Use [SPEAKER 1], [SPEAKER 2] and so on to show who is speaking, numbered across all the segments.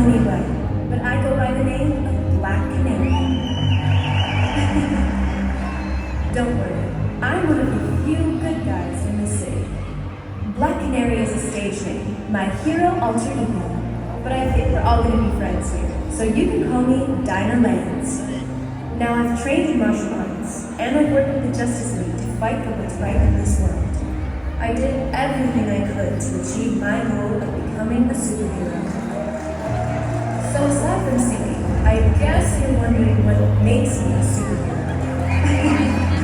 [SPEAKER 1] know me well, but I go by the name of Black Canary. Don't worry, I'm one of the few good guys in the city. Black Canary is a stage name, my hero alter ego, but I think we're all going to be friends here, so you can call me Dinah Lance. Now I've trained in martial arts, and I've worked with the Justice League to fight for what's right in this world. I did everything I could to achieve my goal of becoming a superhero. So aside from singing, I guess you're wondering what makes me a superhero.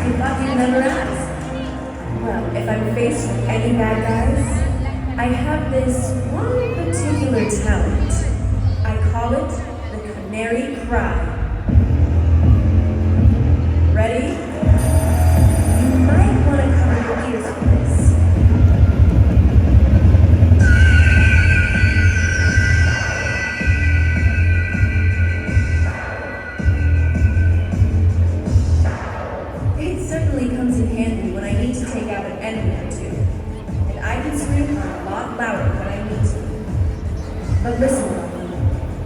[SPEAKER 1] You thought you'd never ask. Well, if I'm faced with any bad guys, I have this one particular talent. I call it the Canary Cry. Ready? You might want to cover your ears for this. It certainly comes in handy when I need to take out an enemy or two, and I can scream a lot louder when I need to. But listen,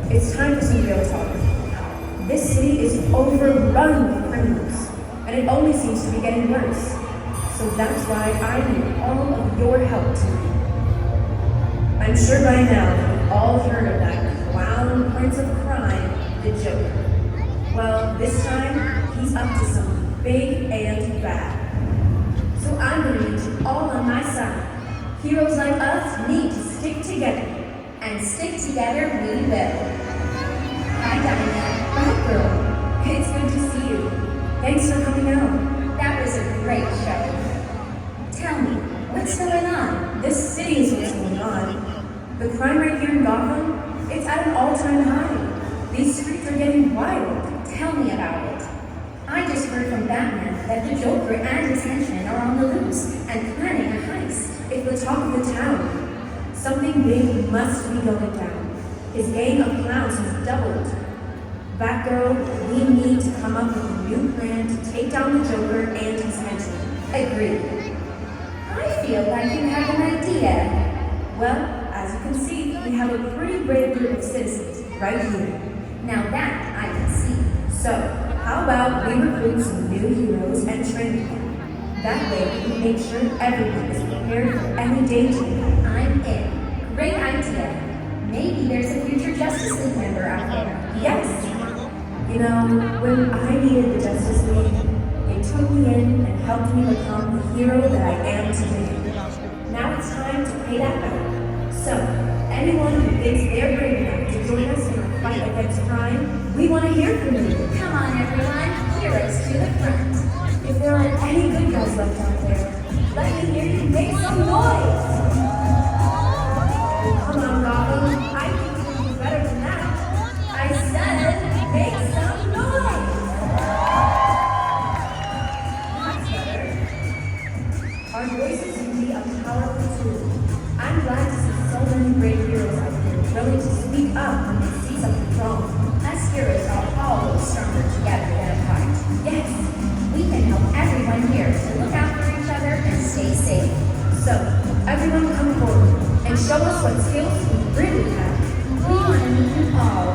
[SPEAKER 1] it's time for some real talk. This city is overrun with criminals, and it only seems to be getting worse. So that's why I need all of your help tonight. I'm sure by now you've all heard of that clown prince of crime, the Joker. Well, this time, he's up to something big and bad. So I'm going to need you all on my side. Heroes like us need to stick together.
[SPEAKER 2] And stick together we will. Hi, Dinah.
[SPEAKER 1] Batgirl, it's good to see you. Thanks for coming out.
[SPEAKER 2] That was a great show. Tell me, what's going on?
[SPEAKER 1] This city is what's going on. The crime rate here in Gotham, it's at an all-time high. These streets are getting wild.
[SPEAKER 2] Tell me about it. I just heard from Batman that the Joker and his henchmen are on the loose and planning a heist.
[SPEAKER 1] It's the talk of the town. Something big must be going down. His gang of clowns has doubled. Batgirl, we need to come up with a new plan to take down the Joker and his henchmen.
[SPEAKER 2] Agreed. I feel like you have an idea.
[SPEAKER 1] Well, as you can see, we have a pretty brave group of citizens right here.
[SPEAKER 2] Now that I can see.
[SPEAKER 1] So, how about we recruit some new heroes and train them? That way, we make sure everyone is prepared for any danger.
[SPEAKER 2] I'm in. Great idea. Maybe there's a future Justice League member out there.
[SPEAKER 1] Yes. You know, when I needed the Justice League, they took me in and helped me become the hero that I am today. Now it's time to pay that back. So, anyone who thinks they're brave enough to join us in our fight against crime, we want to hear from you.
[SPEAKER 2] Come on, everyone. Heroes to the front.
[SPEAKER 1] If there are any good guys left out there, let me hear you make some noise. Oh, come on, Gotham. I think you can do better than that.
[SPEAKER 2] I said, make some noise.
[SPEAKER 1] That's better. Our voices can be a powerful tool. I'm glad to see so many brave heroes out there willing to speak up when they see something wrong.
[SPEAKER 2] Us heroes are always stronger together than apart.
[SPEAKER 1] Yes,
[SPEAKER 2] we can help everyone here to look out for each other and stay safe.
[SPEAKER 1] so everyone come forward and show us what skills we really have.
[SPEAKER 2] We want to meet you all.